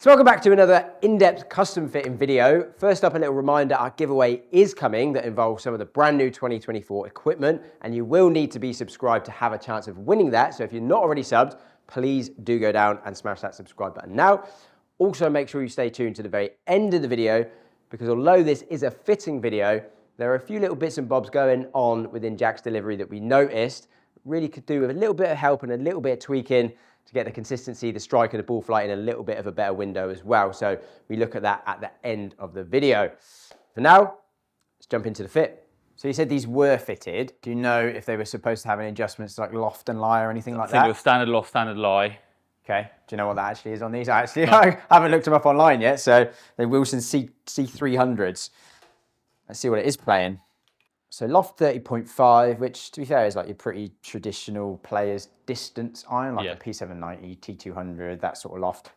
So welcome back to another in-depth custom fitting video. First up, a little reminder, our giveaway is coming that involves some of the brand new 2024 equipment, and you will need to be subscribed to have a chance of winning that. So if you're not already subbed, please do go down and smash that subscribe button now. Also, make sure you stay tuned to the very end of the video, because although this is a fitting video, there are a few little bits and bobs going on within Jack's delivery that we noticed really could do with a little bit of help and a little bit of tweaking to get the consistency, the strike and the ball flight in a little bit of a better window as well. So we look at that at the end of the video. For now, let's jump into the fit. So you said these were fitted. Do you know if they were supposed to have any adjustments like loft and lie or anything like that? I think it was standard loft, standard lie. Okay, do you know what that actually is on these? I haven't looked them up online yet, so they're Wilson C300s. Let's see what it is playing. So loft 30.5, which to be fair is like your pretty traditional player's distance iron, like a P790, T200, that sort of loft.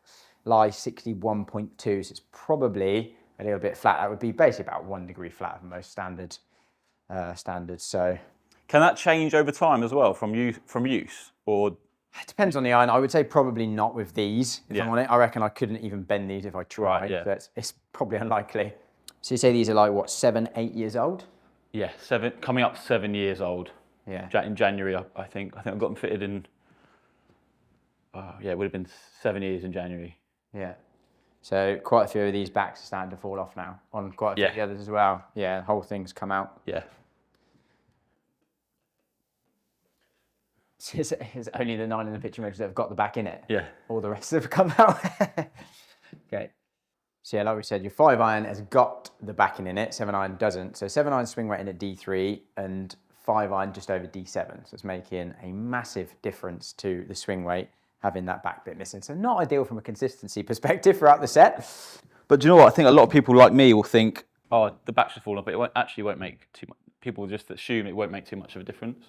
Lie 61.2, so it's probably a little bit flat. That would be basically about 1 degree flat for most standards. So can that change over time as well from use, or? It depends on the iron. I would say probably not with these. If I'm on it, I reckon I couldn't even bend these if I tried. Right, so it's probably unlikely. So you say these are like what, 7, 8 years old? Yeah, coming up 7 years old. Yeah. In January, I think I got them fitted in. Yeah, it would have been 7 years in January. Yeah. So quite a few of these backs are starting to fall off now on quite a few of the others as well. Yeah, the whole thing's come out. Yeah. It's only the 9 in the picture makers that have got the back in it. Yeah. All the rest have come out. Okay. So yeah, like we said, your 5 iron has got the backing in it, 7 iron doesn't. So 7 iron swing rating at D3 and 5 iron just over D7. So it's making a massive difference to the swing weight, having that back bit missing. So not ideal from a consistency perspective throughout the set. But do you know what? I think a lot of people like me will think, oh, the back should fall off, but it won't make too much. People just assume it won't make too much of a difference.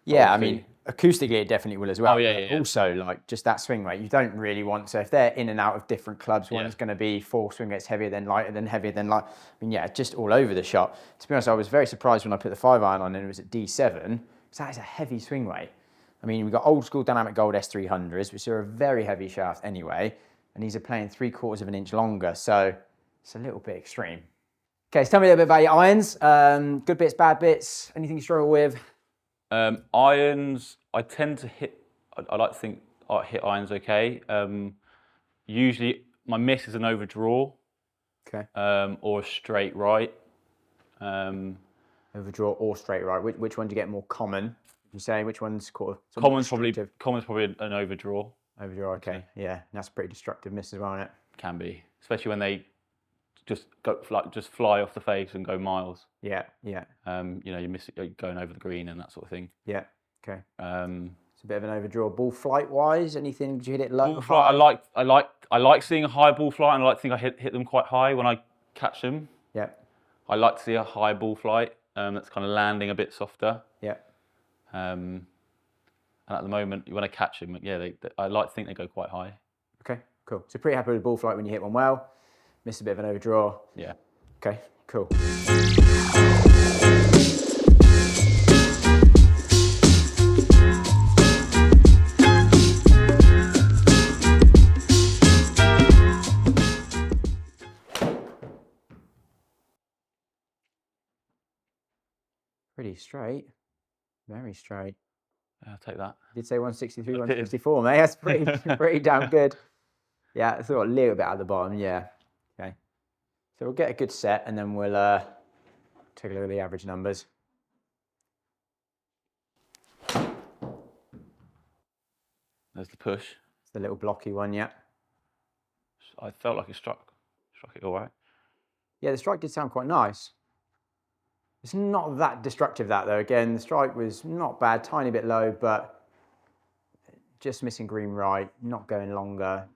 Yeah, I mean, acoustically it definitely will as well. Oh, yeah. Also, like, just that swing weight, you don't really want, so if they're in and out of different clubs, one's going to be 4 swing weights heavier than lighter than heavier than light. I mean, yeah, just all over the shot. To be honest, I was very surprised when I put the 5 iron on and it was at D7, because that is a heavy swing weight. I mean, we've got old school dynamic gold S300s, which are a very heavy shaft anyway, and these are playing 3/4 of an inch longer, so it's a little bit extreme. Okay, so tell me a little bit about your irons. Good bits, bad bits, anything you struggle with? Irons, I tend to hit, I like to think I hit irons okay. Usually my miss is an overdraw. Okay. Or a straight right. Overdraw or straight right. Which one do you get more common? Would you say which one's common's probably an overdraw. Overdraw, okay. Yeah, that's a pretty destructive miss as well, isn't it? Can be, especially when they just fly off the face and go miles. Yeah. You know, you're going over the green and that sort of thing. Yeah. Okay. It's a bit of an overdraw. Ball flight wise, anything? Did you hit it low? Ball flight. I like seeing a high ball flight, and I like to think I hit them quite high when I catch them. Yeah. I like to see a high ball flight that's kind of landing a bit softer. Yeah. And at the moment, when I catch them, I like to think they go quite high. Okay. Cool. So pretty happy with the ball flight when you hit one well. Missed a bit of an overdraw. Yeah. Okay, cool. Pretty straight. Very straight. Yeah, I'll take that. You did say 163, 164, mate. That's pretty damn good. Yeah, I thought a little bit at the bottom, yeah. Okay. So we'll get a good set and then we'll take a look at the average numbers. There's the push. It's the little blocky one, yeah. I felt like it struck it all right. Yeah, the strike did sound quite nice. It's not that destructive, that though. Again, the strike was not bad, tiny bit low, but just missing green right, not going longer.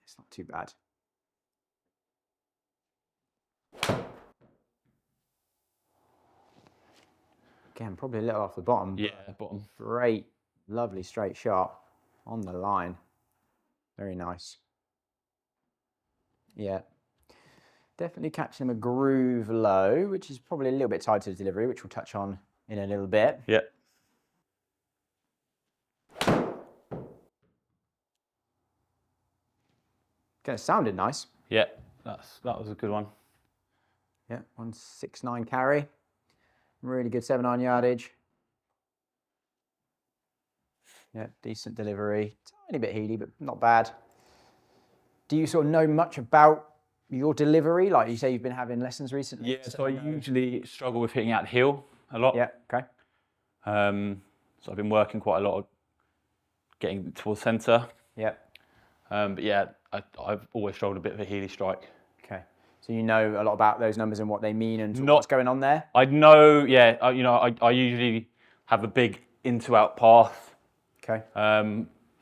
It's not too bad. Again, probably a little off the bottom. Yeah, bottom. Great, lovely straight shot on the line. Very nice. Yeah. Definitely catching him a groove low, which is probably a little bit tied to the delivery, which we'll touch on in a little bit. Yeah. Okay, sounded nice. Yeah, that was a good one. Yeah, 169 carry. Really good 7-iron yardage. Yeah, decent delivery. Tiny bit heely, but not bad. Do you sort of know much about your delivery? Like you say, you've been having lessons recently. Yeah, so I usually struggle with hitting out the heel a lot. Yeah, okay. So I've been working quite a lot of getting towards centre. Yeah. But yeah, I've always struggled a bit of a heely strike. Okay. So you know a lot about those numbers and what they mean and what's going on there? I know, yeah. I usually have a big into-out path. Okay.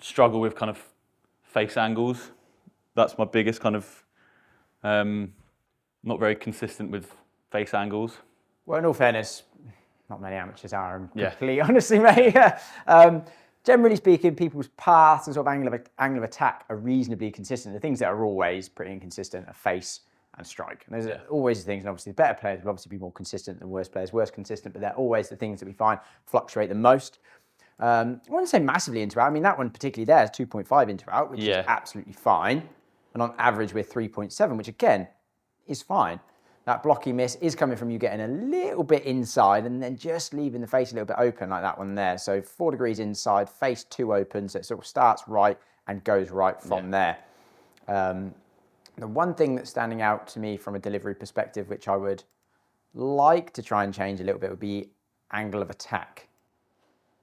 Struggle with kind of face angles. That's my biggest kind of, not very consistent with face angles. Well, in all fairness, not many amateurs are, I'm Yeah. completely honestly, mate. Generally speaking, people's paths and sort of angle of attack are reasonably consistent. The things that are always pretty inconsistent are face and strike. And those are always the things, and obviously the better players will obviously be more consistent than worse players, worse consistent, but they're always the things that we find fluctuate the most. I wouldn't say massively into out. I mean, that one particularly there is 2.5 into out, which is absolutely fine. And on average, we're 3.7, which again is fine. That blocky miss is coming from you getting a little bit inside and then just leaving the face a little bit open like that one there. So 4 degrees inside, face 2 open, so it sort of starts right and goes right from there. The one thing that's standing out to me from a delivery perspective, which I would like to try and change a little bit, would be angle of attack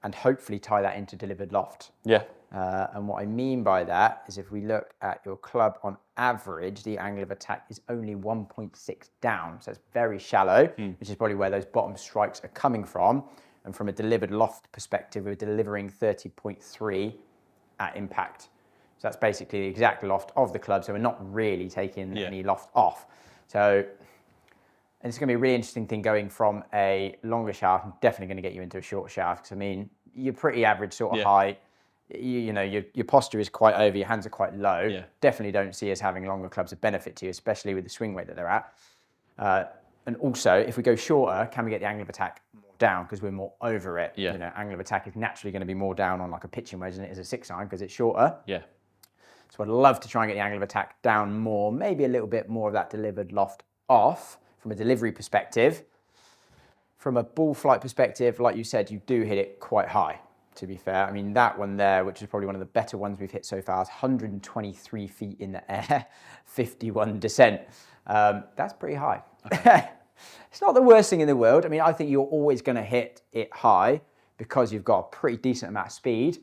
and hopefully tie that into delivered loft. Yeah. And what I mean by that is if we look at your club on average, the angle of attack is only 1.6 down. So it's very shallow, which is probably where those bottom strikes are coming from. And from a delivered loft perspective, we're delivering 30.3 at impact. So that's basically the exact loft of the club. So we're not really taking any loft off. So, and it's going to be a really interesting thing going from a longer shaft. I'm definitely going to get you into a shorter shaft because I mean, you're pretty average sort of height. You know, your posture is quite over, your hands are quite low. Definitely don't see us having longer clubs a benefit to you, especially with the swing weight that they're at. And also, if we go shorter, can we get the angle of attack more down because we're more over it? You know, angle of attack is naturally going to be more down on like a pitching wedge than it is a 6-iron because it's shorter. So I'd love to try and get the angle of attack down more, maybe a little bit more of that delivered loft off from a delivery perspective. From a ball flight perspective, like you said, you do hit it quite high. To be fair, I mean, that one there, which is probably one of the better ones we've hit so far, is 123 feet in the air, 51 descent. That's pretty high. Okay. It's not the worst thing in the world. I mean, I think you're always going to hit it high because you've got a pretty decent amount of speed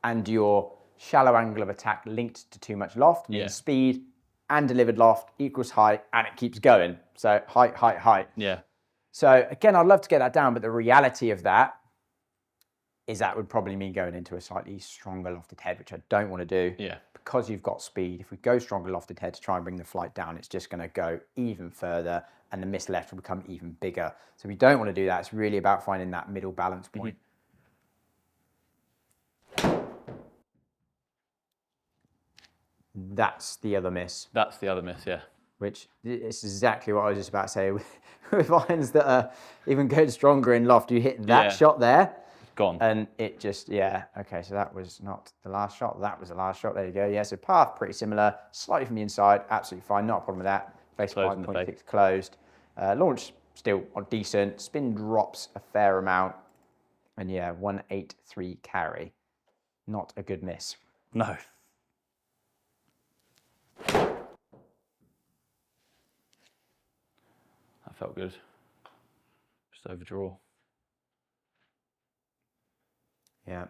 and your shallow angle of attack linked to too much loft means speed and delivered loft equals height and it keeps going. So height, height, height. So again, I'd love to get that down, but the reality of that is that would probably mean going into a slightly stronger lofted head, which I don't want to do. Because you've got speed, if we go stronger lofted head to try and bring the flight down, it's just going to go even further and the miss left will become even bigger. So we don't want to do that. It's really about finding that middle balance point. That's the other miss. That's the other miss, yeah. Which is exactly what I was just about to say. With irons that are even going stronger in loft, you hit that shot there. Gone. And it just, okay, so that was not the last shot. That was the last shot. There you go. Yeah, so path pretty similar. Slightly from the inside. Absolutely fine. Not a problem with that. Face 5.6 closed. Launch still decent. Spin drops a fair amount. And 183 carry. Not a good miss. No. That felt good. Just overdraw. Yeah,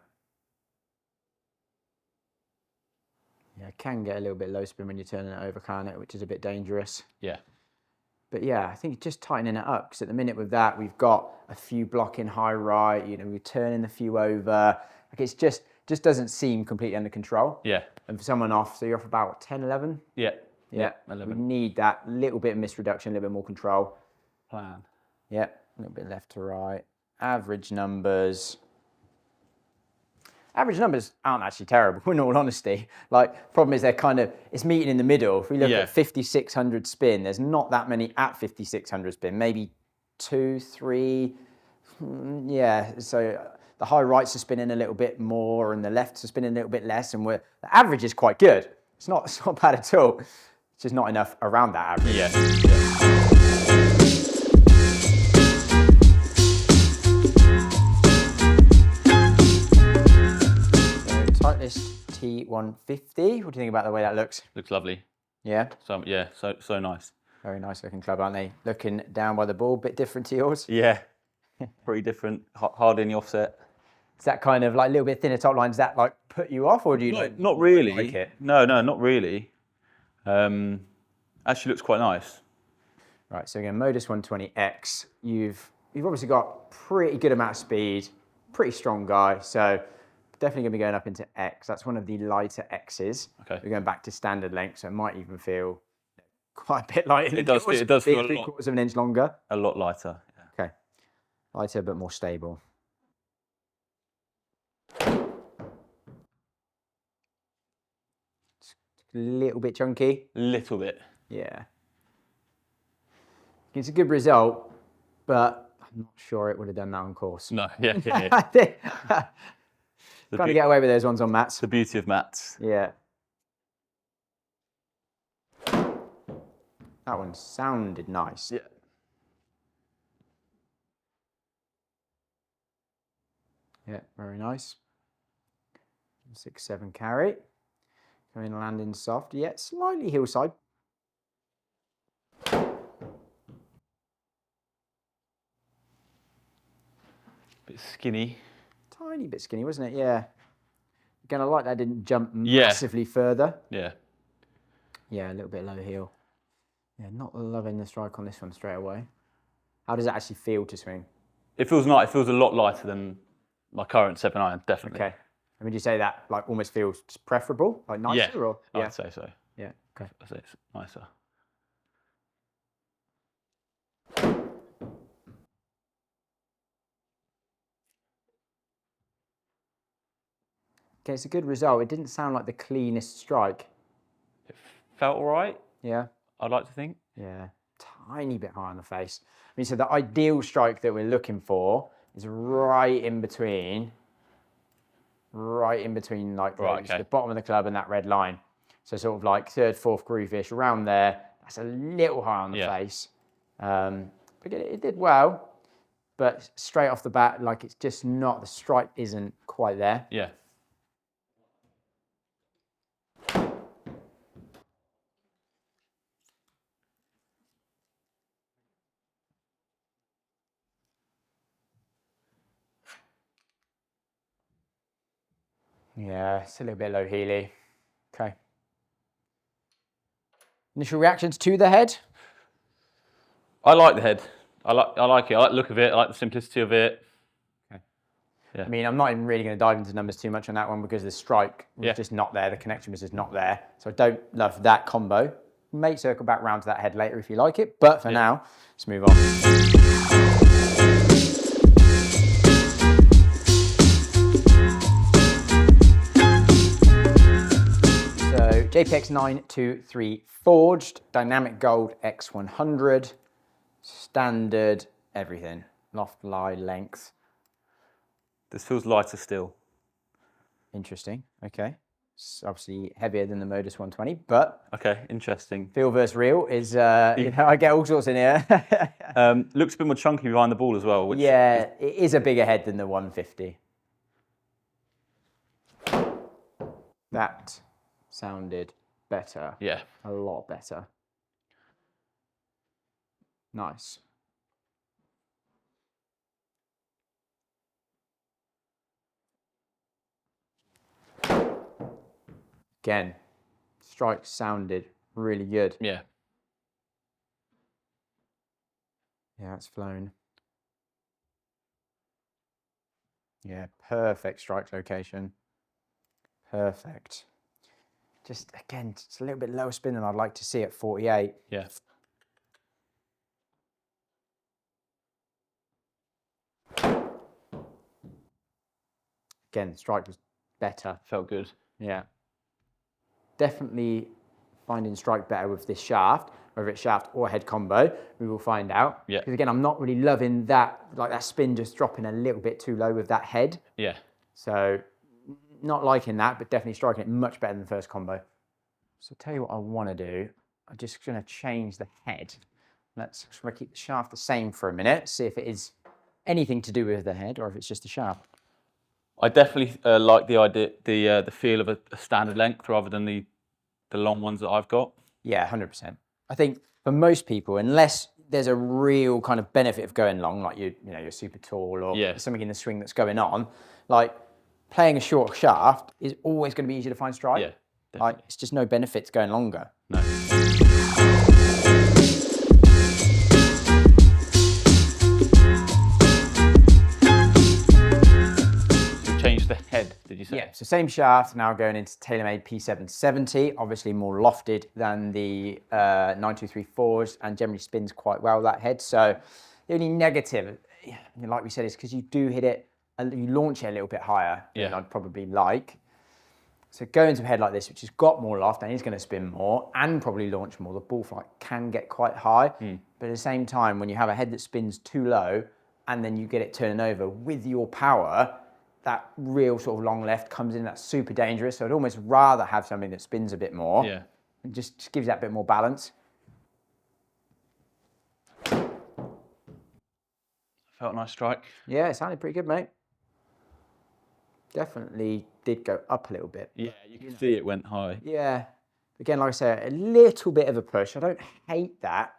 it can get a little bit low spin when you're turning it over, can't it? Which is a bit dangerous. But I think just tightening it up because at the minute with that, we've got a few blocking high right, you know, we're turning a few over. Like it's just doesn't seem completely under control. And for someone off, so you're off about what, 10, 11? Yeah, 11. We need that little bit of misreduction, a little bit more control. Plan. A little bit left to right. Average numbers. Average numbers aren't actually terrible, in all honesty. Like, problem is it's meeting in the middle. If we look at 5,600 spin, there's not that many at 5,600 spin, maybe 2, 3. So the high rights are spinning a little bit more and the lefts are spinning a little bit less, and the average is quite good. It's not bad at all. It's just not enough around that average. Yeah. So Titleist T150. What do you think about the way that looks? Looks lovely. Yeah. So yeah, so nice. Very nice looking club, aren't they? Looking down by the ball, bit different to yours. Yeah. Pretty different. Hard in the offset. Is that kind of like a little bit thinner top line? Does that like put you off, or do you Not really. like it? No, not really. Actually looks quite nice. Right, so again, Modus 120X. You've obviously got pretty good amount of speed, pretty strong guy. So definitely going to be going up into X. That's one of the lighter X's. Okay. We're going back to standard length, so it might even feel quite a bit lighter. It does feel a lot. 3/4 of an inch longer. A lot lighter. Yeah. Okay, lighter but more stable. It's a little bit chunky. Little bit. Yeah. It's a good result, but I'm not sure it would have done that on course. No. Yeah. I think kind of get away with those ones on mats. The beauty of mats. Yeah. That one sounded nice. Yeah. Yeah, very nice. 6/7 carry. Coming landing soft. Yeah, slightly hillside. Bit skinny. Tiny bit skinny, wasn't it? Yeah. Again, I like that didn't jump Yeah. massively further. Yeah. Yeah, a little bit low heel. Yeah, not loving the strike on this one straight away. How does it actually feel to swing? It feels nice. It feels a lot lighter than my current 7-iron, definitely. Okay. And would you say that like almost feels preferable, like nicer, Yeah. or yeah? I'd say so. Yeah. Okay. I'd say it's nicer. Okay, it's a good result. It didn't sound like the cleanest strike. It felt all right, Yeah. I'd like to think. Yeah. Tiny bit high on the face. I mean, so the ideal strike that we're looking for is right in between like Right, those, okay. the bottom of the club and that red line. So sort of like third, fourth groove-ish, around there. That's a little high on the face. But it did well, but straight off the bat, like it's just not, the strike isn't quite there. Yeah. Yeah, it's a little bit low heely. Okay. Initial reactions to the head? I like the head. I like it. I like the look of it. I like the simplicity of it. Okay. Yeah. I mean, I'm not even really going to dive into numbers too much on that one because the strike was just not there. The connection was just not there. So I don't love that combo. May circle back round to that head later if you like it. But for now, let's move on. So JPX 923 forged, dynamic gold X100, standard everything. Loft, lie, length. This feels lighter still. Interesting. Okay. It's obviously heavier than the Modus 120, but Okay, interesting. feel versus real is, you know, I get all sorts in here. Looks a bit more chunky behind the ball as well. Which Yeah, it is a bigger head than the 150. That sounded better. Yeah. A lot better. Nice. Again, strike sounded really good. Yeah. Yeah, it's flown. Yeah, perfect strike location. Perfect. Just, again, it's a little bit lower spin than I'd like to see at 48. Yeah. Again, strike was better. Felt good. Yeah. Definitely finding strike better with this shaft, whether it's shaft or head combo, we will find out. Yeah. Because again, I'm not really loving that, like that spin just dropping a little bit too low with that head. Yeah. So not liking that, but definitely striking it much better than the first combo. So I'll tell you what I want to do. I'm just going to change the head. Let's try to keep the shaft the same for a minute, see if it is anything to do with the head or if it's just the shaft. I definitely like the idea, the feel of a standard length rather than the long ones that I've got. Yeah, 100%. I think for most people, unless there's a real kind of benefit of going long, like you're super tall or Yeah. there's something in the swing that's going on, like playing a short shaft is always going to be easier to find strike. Yeah, definitely. Like it's just no benefit to going longer. No. Change the head, did you say? Yeah, so same shaft, now going into Taylormade P770, obviously more lofted than the 9234s and generally spins quite well, that head. So the only negative, like we said, is because you do hit it, you launch it a little bit higher than I'd probably like. So going to a head like this, which has got more loft and is going to spin more and probably launch more, the ball flight can get quite high. But at the same time, when you have a head that spins too low and then you get it turning over with your power, that real sort of long left comes in, that's super dangerous. So I'd almost rather have something that spins a bit more. Yeah. And just gives that bit more balance. Felt a nice strike. Yeah, it sounded pretty good, mate. Definitely did go up a little bit. Yeah, you can see it went high. Yeah. Again, like I said, a little bit of a push. I don't hate that.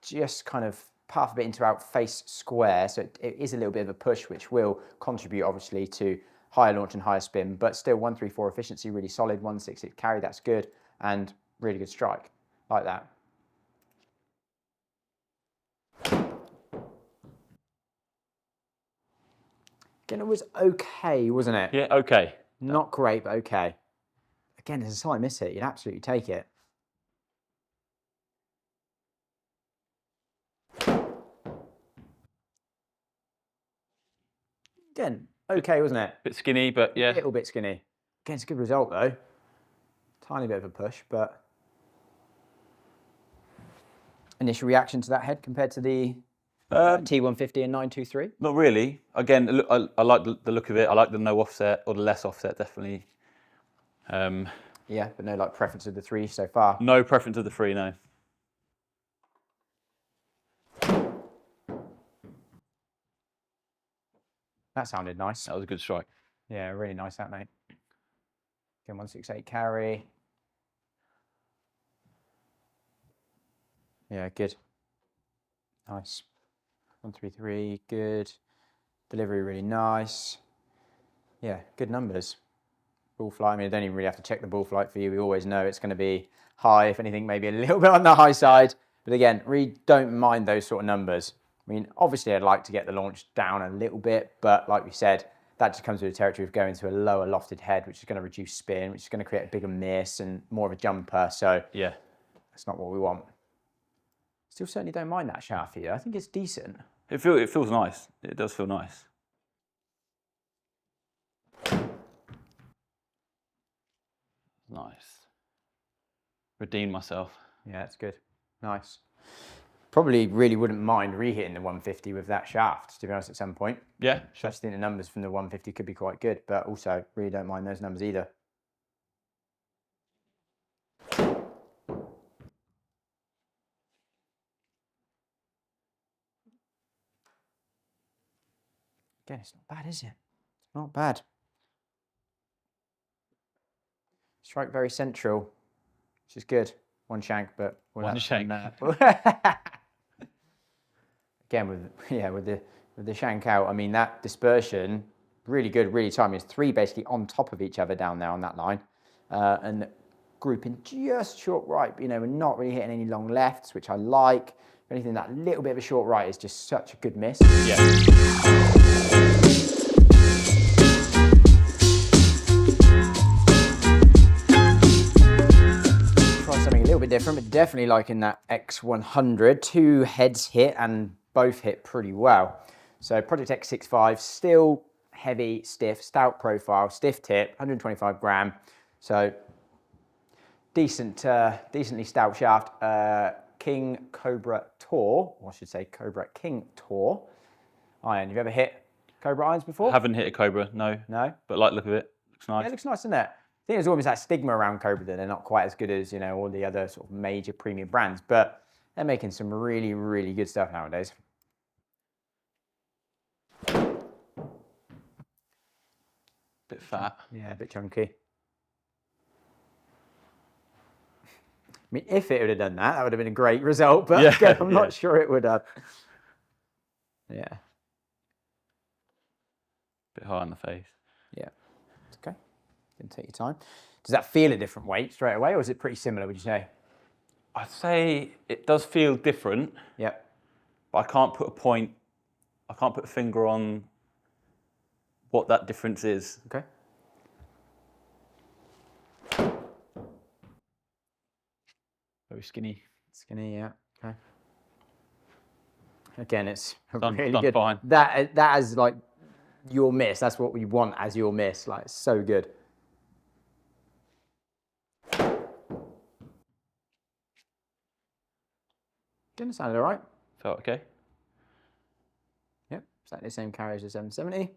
Just kind of path a bit into out face square. So it is a little bit of a push, which will contribute obviously to higher launch and higher spin, but still 134 efficiency, really solid, 166 carry, that's good. And really good strike, like that. Again, it was okay, wasn't it? Yeah, okay. Not great, but okay. Again, there's a slight miss hit. You'd absolutely take it. Again, okay, wasn't it? Bit skinny, but yeah. A little bit skinny. Again, it's a good result though. Tiny bit of a push, but initial reaction to that head compared to the T150 and 923? Not really. Again, I like the look of it. I like the no offset or the less offset, definitely. Yeah, but no like preference of the three so far. No preference of the three, no. That sounded nice. That was a good strike. Yeah, really nice that, mate. Again, 168 carry. Yeah, good. Nice. 133, good. Delivery really nice. Yeah, good numbers. Ball flight, I mean, I don't even really have to check the ball flight for you. We always know it's going to be high, if anything, maybe a little bit on the high side. But again, really don't mind those sort of numbers. I mean, obviously I'd like to get the launch down a little bit, but like we said, that just comes with the territory of going to a lower lofted head, which is going to reduce spin, which is going to create a bigger miss and more of a jumper. So yeah, that's not what we want. Still certainly don't mind that shaft here. I think it's decent. It feels nice. It does feel nice. Nice. Redeemed myself. Yeah, it's good. Nice. Probably really wouldn't mind re-hitting the 150 with that shaft, to be honest, at some point. Yeah, I just think the numbers from the 150 could be quite good, but also really don't mind those numbers either. Again, it's not bad, is it? It's not bad. Strike very central, which is good. One shank, but one shank. Again, with the shank out, I mean that dispersion really good, really tight. I mean, it's three basically on top of each other down there on that line, and grouping just short right. But, you know, we're not really hitting any long lefts, which I like. If anything, that little bit of a short right is just such a good miss. Yeah. Something a little bit different, but definitely liking that X100. Two heads hit and both hit pretty well. So Project X65, still heavy, stiff, stout profile, stiff tip, 125 gram. So decently stout shaft. King Cobra Tour, or I should say Cobra King Tour iron. Have you ever hit Cobra irons before? Haven't hit a Cobra, no. No? But like the look of it, looks nice. Yeah, it looks nice, doesn't it? think there's almost that stigma around Cobra that they're not quite as good as, you know, all the other sort of major premium brands, but they're making some really, really good stuff nowadays. Bit fat. Yeah, a bit chunky. I mean, if it would have done that, that would have been a great result, but again, I'm not sure it would have. Yeah. Bit high on the face. Yeah. It's okay. Can take your time. Does that feel a different weight straight away, or is it pretty similar, would you say? I'd say it does feel different. Yep. But I can't put a finger on what that difference is. Okay. Very skinny. Skinny, yeah. Okay. Again, it's Done really good. fine. That is like your miss. That's what we want as your miss. Like, it's so good. Didn't sound all right. Felt okay. Yep, exactly the same carriage as 770.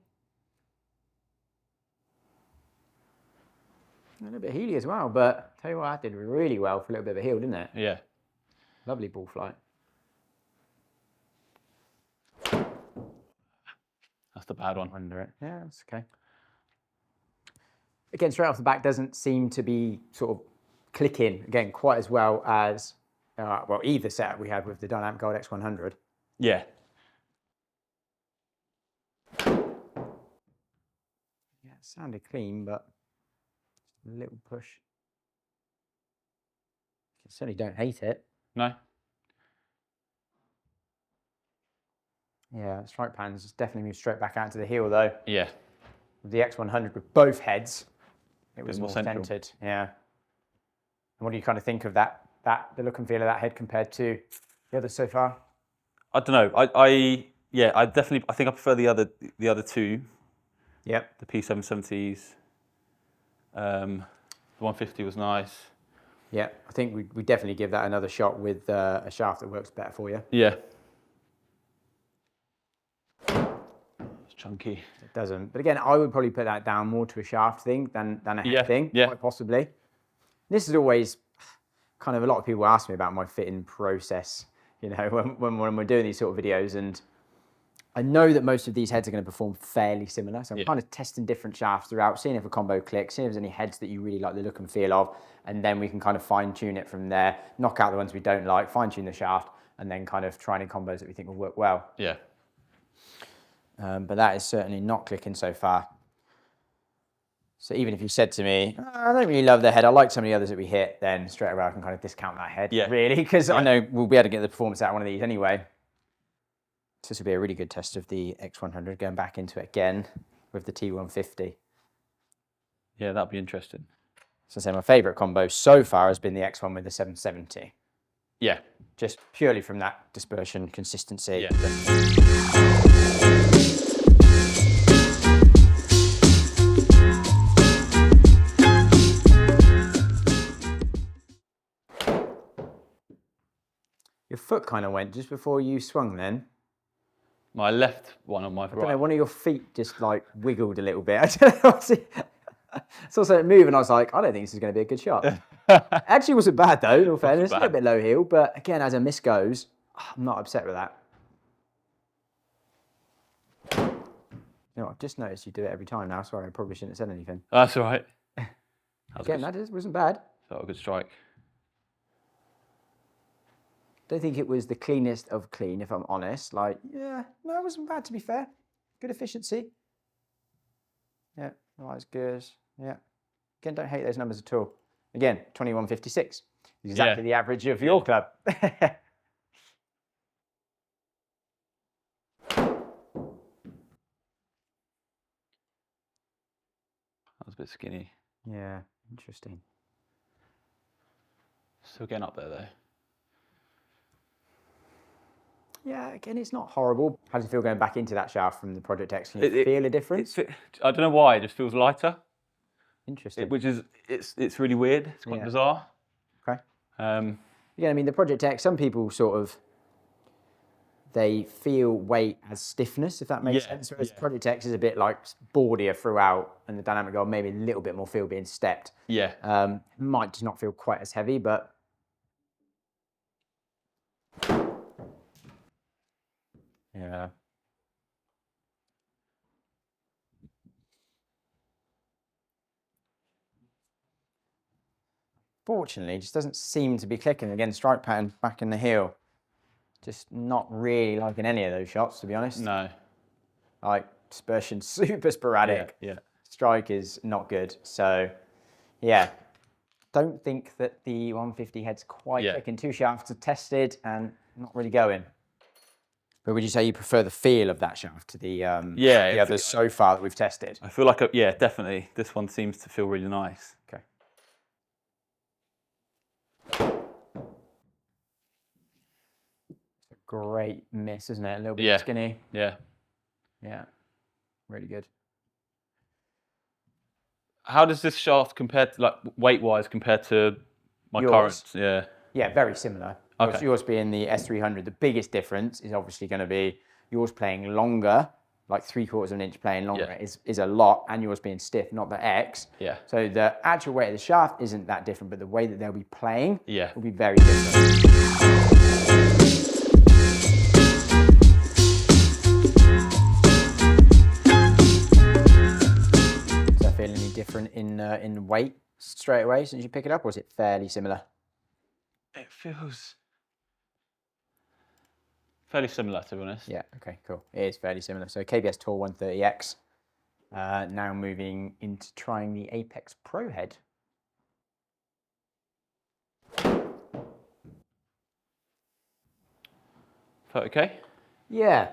A little bit heely as well, but tell you what, that did really well for a little bit of a heel, didn't it? Yeah. Lovely ball flight. That's the bad one. Under it. Yeah, that's okay. Again, straight off the back doesn't seem to be sort of clicking, again, quite as well as, well, either setup we had with the Dynamic Gold X100. Yeah. Yeah, it sounded clean, but a little push. I certainly don't hate it. No? Yeah, strike pans definitely moved straight back out to the heel though. Yeah. With the X100 with both heads, it was more more central. centered. Yeah. And what do you kind of think of that, the look and feel of that head compared to the others so far? I don't know. I think I prefer the other two. Yep. The P770s. The 150 was nice. Yeah, I think we definitely give that another shot with a shaft that works better for you. Yeah. It's chunky. It doesn't. But again, I would probably put that down more to a shaft thing than a head thing, quite possibly. This is always kind of, a lot of people ask me about my fitting process, you know, when we're doing these sort of videos, and I know that most of these heads are going to perform fairly similar, so I'm kind of testing different shafts throughout, seeing if a combo clicks, seeing if there's any heads that you really like the look and feel of, and then we can kind of fine tune it from there, knock out the ones we don't like, fine tune the shaft, and then kind of try any combos that we think will work well. Yeah. But that is certainly not clicking so far. So even if you said to me, I don't really love the head, I like some of the others that we hit, then straight away I can kind of discount that head, really, because I know we'll be able to get the performance out of one of these anyway. So this will be a really good test of the X100, going back into it again with the T150. Yeah, that'd be interesting. So I say my favourite combo so far has been the X1 with the 770. Yeah. Just purely from that dispersion, consistency. Yeah. Your foot kind of went just before you swung then. My left one on my right. I don't know, one of your feet just like wiggled a little bit. I don't know. I saw something move and I was like, I don't think this is going to be a good shot. Actually wasn't bad though, in all fairness. A little bit low heel, but again, as a miss goes, I'm not upset with that. You know, I've just noticed you do it every time now. Sorry, I probably shouldn't have said anything. That's all right. Again, that wasn't bad. Felt a good strike. Don't think it was the cleanest of clean, if I'm honest. Like, yeah, no, it wasn't bad to be fair. Good efficiency. Yeah, that was good. Yeah. Again, don't hate those numbers at all. Again, 21.56. Exactly the average of your club. That was a bit skinny. Yeah, interesting. Still getting up there though. Yeah, again, it's not horrible. How does it feel going back into that shaft from the Project X? Can you feel a difference? I don't know why, it just feels lighter. Interesting. Which is, it's really weird. It's quite bizarre. Okay. Yeah, I mean, the Project X, some people sort of they feel weight as stiffness, if that makes sense. Whereas Project X is a bit like boardier throughout, and the Dynamic Gold maybe a little bit more feel being stepped. Yeah. Might just not feel quite as heavy, but yeah. Fortunately, it just doesn't seem to be clicking. Again, strike pattern back in the heel. Just not really liking any of those shots, to be honest. No. Like, dispersion super sporadic. Yeah. Strike is not good. So, yeah. Don't think that the 150 head's quite clicking. 2 shafts are tested and not really going. But would you say you prefer the feel of that shaft to the others so far that we've tested? I feel like, yeah, definitely. This one seems to feel really nice. Okay. It's a great miss, isn't it? A little bit skinny. Yeah. Yeah. Really good. How does this shaft compare to, like, weight-wise, compared to my current? Yeah. Yeah, very similar. Okay. Yours being the S300, the biggest difference is obviously going to be yours playing longer, like 3/4 of an inch playing longer is a lot, and yours being stiff, not the X. Yeah. So the actual weight of the shaft isn't that different, but the way that they'll be playing will be very different. Does that feel any different in weight straight away since you pick it up, or is it fairly similar? It feels fairly similar, to be honest. Yeah, okay, cool. It is fairly similar. So KBS Tour 130X, now moving into trying the Apex Pro head. Okay. Yeah.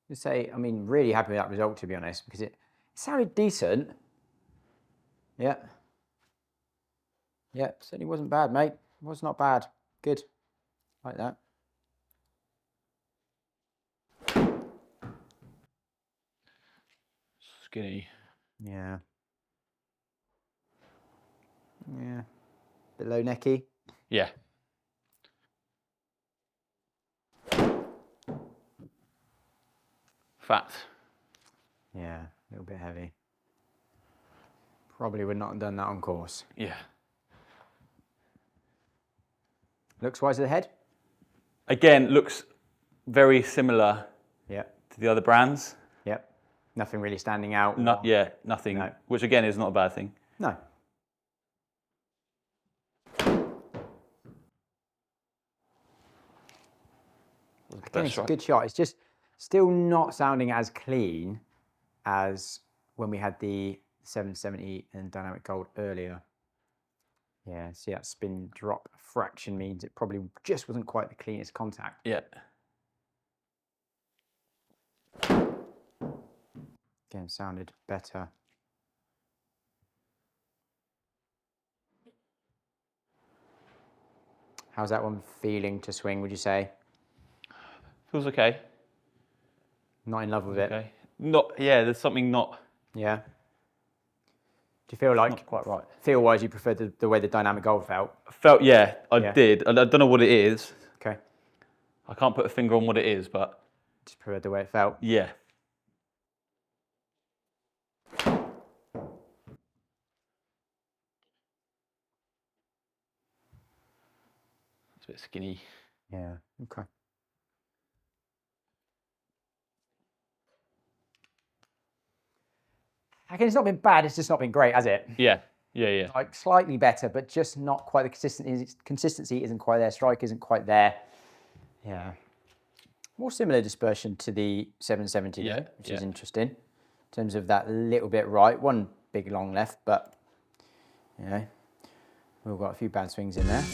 Just say, I mean, really happy with that result, to be honest, because it sounded decent. Yeah. Yeah, certainly wasn't bad, mate. It was not bad. Good. Like that. Skinny. Yeah. Yeah. Bit low necky. Yeah. Fat. Yeah, a little bit heavy. Probably would not have done that on course. Yeah. Looks wise of the head? Again, looks very similar to the other brands. Yep. Nothing really standing out. Nothing. No. Which again is not a bad thing. No. Again, it's a good shot. It's just still not sounding as clean as when we had the 770 and Dynamic Gold earlier. Yeah, see that spin drop fraction means it probably just wasn't quite the cleanest contact. Yeah. Again, sounded better. How's that one feeling to swing, would you say? Feels okay. Not in love with it? Okay. There's something not... Yeah. Do you feel like, not quite right. Feel-wise, you preferred the way the Dynamic Gold felt? I did. I don't know what it is. Okay. I can't put a finger on what it is, but... Just preferred the way it felt? Yeah. It's a bit skinny. Yeah, okay. Again, it's not been bad, it's just not been great, has it? Yeah. Like slightly better, but just not quite the consistency isn't quite there, strike isn't quite there. Yeah. More similar dispersion to the 770, which is interesting. In terms of that little bit right, one big long left, but you know, we've got a few bad swings in there.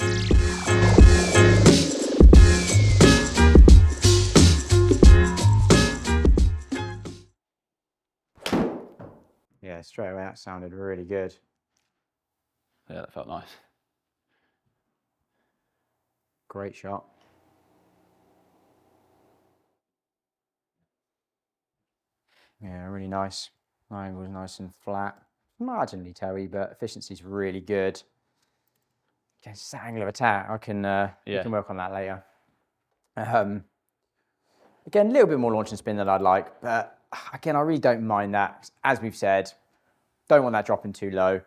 Yeah, straight away that sounded really good. Yeah, that felt nice. Great shot. Yeah, really nice. Line was nice and flat. Marginally toey, but efficiency's really good. Against that angle of attack, we can work on that later. Again, a little bit more launch and spin than I'd like, but again, I really don't mind that. As we've said, don't want that dropping too low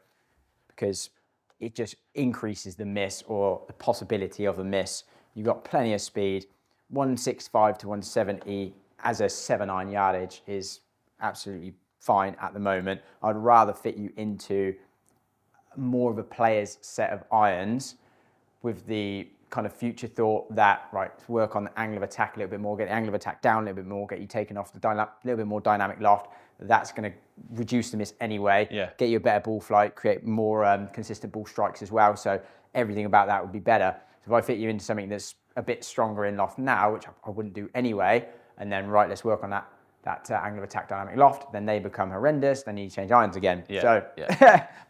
because it just increases the miss or the possibility of a miss. You've got plenty of speed. 165 to 170 as a 7-iron yardage is absolutely fine at the moment. I'd rather fit you into more of a player's set of irons with the kind of future thought that, right, let's work on the angle of attack a little bit more, get the angle of attack down a little bit more, get you taken off the little bit more dynamic loft. That's going to reduce the miss anyway, get you a better ball flight, create more consistent ball strikes as well. So everything about that would be better. So if I fit you into something that's a bit stronger in loft now, which I wouldn't do anyway, and then, right, let's work on that angle of attack dynamic loft, then they become horrendous, then you change irons again. So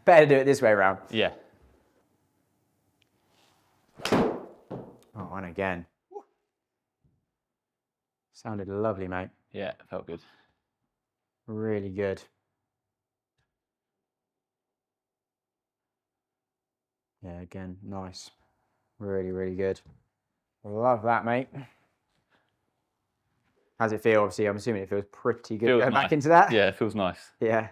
better do it this way around. Yeah. Oh, and again. Sounded lovely, mate. Yeah, it felt good. Really good. Yeah, again, nice. Really, really good. Love that, mate. How's it feel? Obviously, I'm assuming it feels pretty good going back into that. Yeah, it feels nice. Yeah.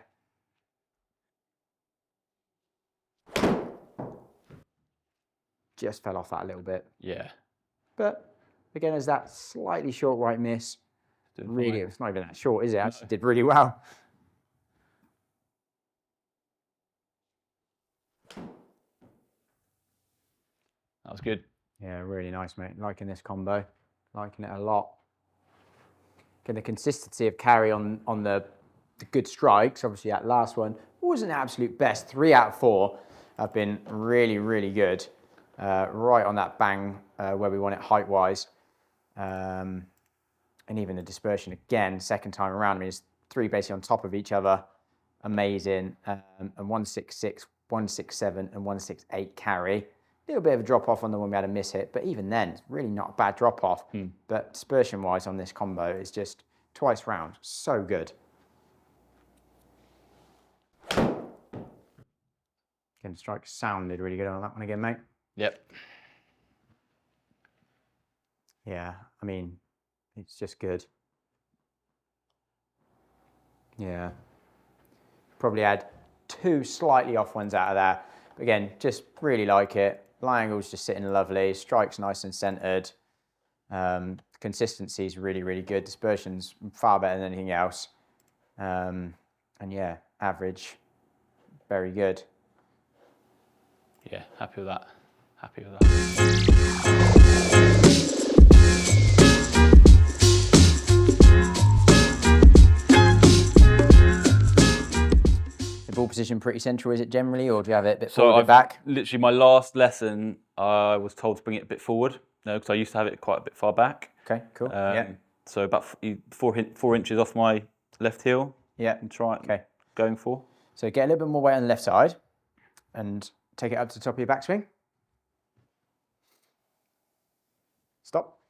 Just fell off that a little bit. Yeah. But again, as that slightly short right miss, really, it's not even that short, is it? Actually did really well. That was good. Yeah, really nice, mate. Liking this combo. Liking it a lot. Again, the consistency of carry on the good strikes, obviously that last one wasn't the absolute best. 3 out of 4 have been really, really good. Right on that bang where we want it height-wise. And even the dispersion, again, second time around, I mean, it's 3 basically on top of each other. Amazing. And 166, 167, and 168 carry. A little bit of a drop-off on the one we had a miss hit, but even then, it's really not a bad drop-off. But dispersion-wise on this combo is just twice round. So good. Again, the strike sounded really good on that one again, mate. Yep. Yeah, I mean, it's just good. Yeah. Probably had 2 slightly off ones out of there. But again, just really like it. Lie angle's just sitting lovely. Strike's nice and centered. Consistency's really, really good. Dispersion's far better than anything else. And yeah, average, very good. Yeah, happy with that. Happy with that. Ball position pretty central, is it generally, or do you have it a bit forward and back? Literally, my last lesson, I was told to bring it a bit forward. No, because I used to have it quite a bit far back. Okay, cool. Yeah. So about 4 inches off my left heel. Yeah. And try it going for. So get a little bit more weight on the left side, and take it up to the top of your backswing. Stop.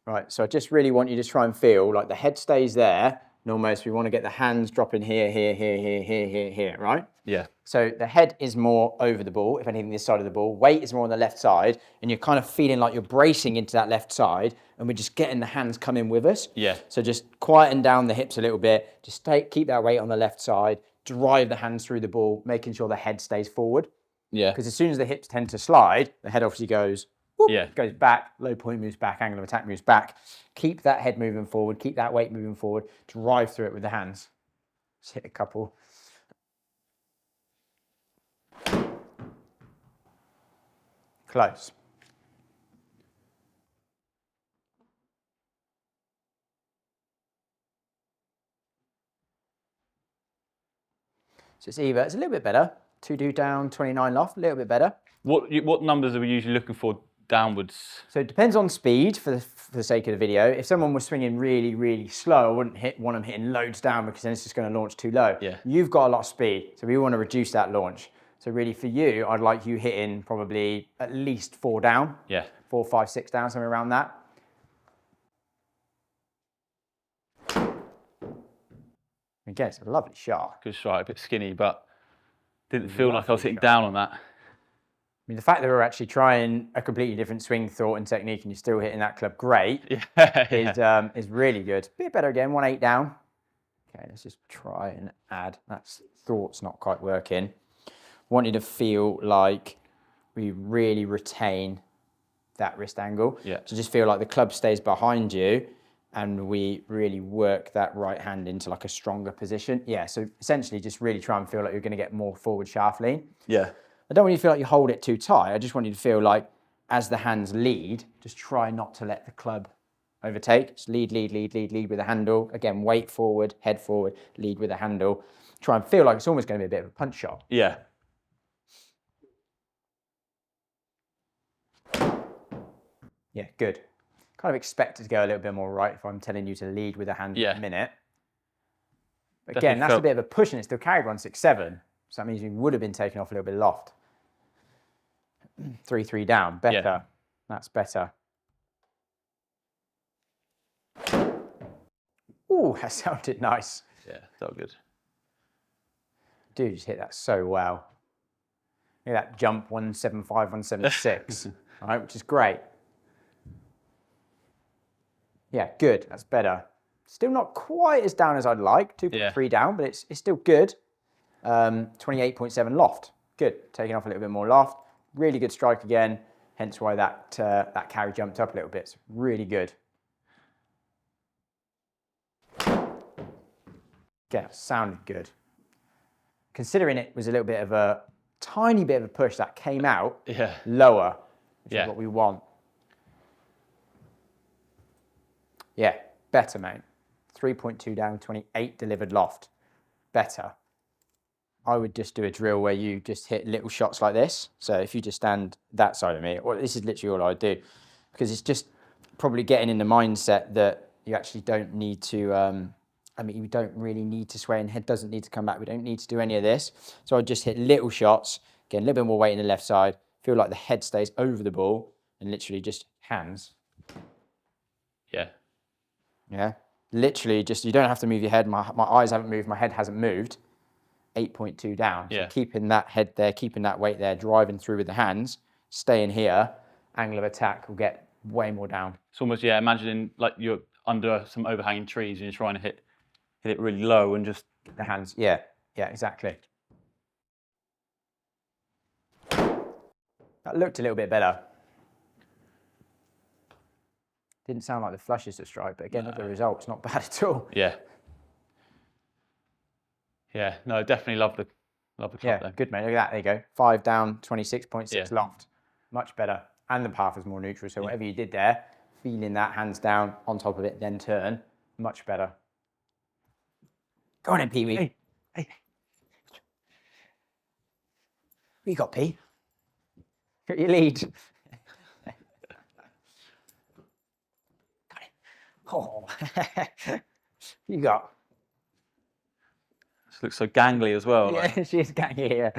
Right. So I just really want you to try and feel like the head stays there. And almost we want to get the hands dropping here, right? Yeah. So the head is more over the ball, if anything, this side of the ball. Weight is more on the left side, and you're kind of feeling like you're bracing into that left side, and we're just getting the hands come in with us. Yeah. So just quieten down the hips a little bit. Just keep that weight on the left side. Drive the hands through the ball, making sure the head stays forward. Yeah. Because as soon as the hips tend to slide, the head obviously goes. Whoop, goes back, low point moves back, angle of attack moves back. Keep that head moving forward, keep that weight moving forward, drive through it with the hands. Just hit a couple. Close. So it's either, it's a little bit better, 2 down, 29 loft, a little bit better. What numbers are we usually looking for downwards? So it depends on speed for the sake of the video. If someone was swinging really, really slow, I wouldn't want them hitting loads down because then it's just going to launch too low. Yeah. You've got a lot of speed, so we want to reduce that launch. So really for you, I'd like you hitting probably at least 4 down. Yeah. 4, 5, 6 down, somewhere around that. Again, it's a lovely shot. Good shot, a bit skinny, but didn't feel like I was hitting down on that. mean, the fact that we're actually trying a completely different swing thought and technique and you're still hitting that club great is really good. Bit better again, 1-8 down. Okay, let's just try and add. That's thought's not quite working. Want you to feel like we really retain that wrist angle. Yeah. So just feel like the club stays behind you and we really work that right hand into like a stronger position. Yeah, so essentially just really try and feel like you're going to get more forward shaft lean. Yeah. I don't want you to feel like you hold it too tight. I just want you to feel like as the hands lead, just try not to let the club overtake. Just lead, lead, lead, lead, lead with the handle. Again, weight forward, head forward, lead with the handle. Try and feel like it's almost going to be a bit of a punch shot. Yeah. Yeah, good. Kind of expect it to go a little bit more right if I'm telling you to lead with a hand in a minute. But again, that's a bit of a push and it still carried 167. So that means we would have been taking off a little bit loft. 3-3 down, better. Yeah. That's better. Ooh, that sounded nice. Yeah, felt good. Dude, just hit that so well. Look at that jump, 175, 176, right, which is great. Yeah, good, that's better. Still not quite as down as I'd like, 2.3 down, but it's still good. 28.7 loft, good. Taking off a little bit more loft. Really good strike again, hence why that, that carry jumped up a little bit. It's really good. Yeah, sounded good. Considering it was a little bit of a tiny bit of a push that came out lower, which is what we want. Yeah, better, mate. 3.2 down, 28 delivered loft. Better. I would just do a drill where you just hit little shots like this. So if you just stand that side of me, or this is literally all I do, because it's just probably getting in the mindset that you actually don't need to, I mean, you don't really need to sway and head doesn't need to come back. We don't need to do any of this. So I just hit little shots, get a little bit more weight in the left side, feel like the head stays over the ball and literally just hands. Yeah. Yeah. Literally just, you don't have to move your head. My eyes haven't moved, my head hasn't moved. 8.2 down. Yeah. So keeping that head there, keeping that weight there, driving through with the hands, staying here, angle of attack will get way more down. It's almost, imagining like you're under some overhanging trees and you're trying to hit it really low and just... The hands, yeah, exactly. That looked a little bit better. Didn't sound like the flushes to strike, but again, the result's not bad at all. Yeah. Yeah, no, definitely love the club though. Good, mate. Look at that. There you go. 5 down, 26.6 loft. Much better. And the path is more neutral. So whatever you did there, feeling that hands down on top of it, then turn, much better. Go on in, Pee-wee. Hey. What you got, Pete? Got your lead. Got it. Oh. You got. She looks so gangly as well. Yeah, like. she is gangly, yeah.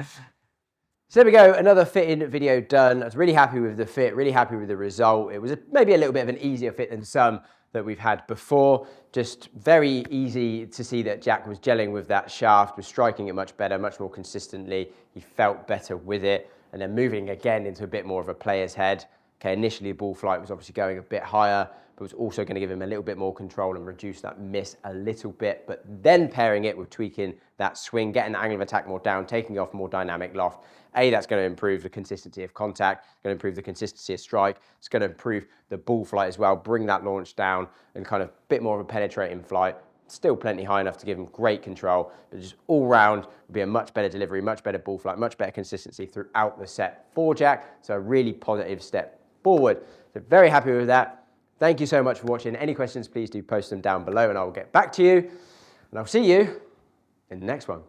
So there we go, another fitting video done. I was really happy with the fit, really happy with the result. It was maybe a little bit of an easier fit than some that we've had before. Just very easy to see that Jack was gelling with that shaft, was striking it much better, much more consistently. He felt better with it. And then moving again into a bit more of a player's head. Okay, initially the ball flight was obviously going a bit higher, but was also going to give him a little bit more control and reduce that miss a little bit. But then pairing it with tweaking that swing, getting the angle of attack more down, taking off more dynamic loft. That's going to improve the consistency of contact, going to improve the consistency of strike. It's going to improve the ball flight as well, bring that launch down and kind of a bit more of a penetrating flight. Still plenty high enough to give him great control, but just all round would be a much better delivery, much better ball flight, much better consistency throughout the set for Jack. So a really positive step forward. So very happy with that. Thank you so much for watching. Any questions, please do post them down below and I will get back to you. And I'll see you in the next one.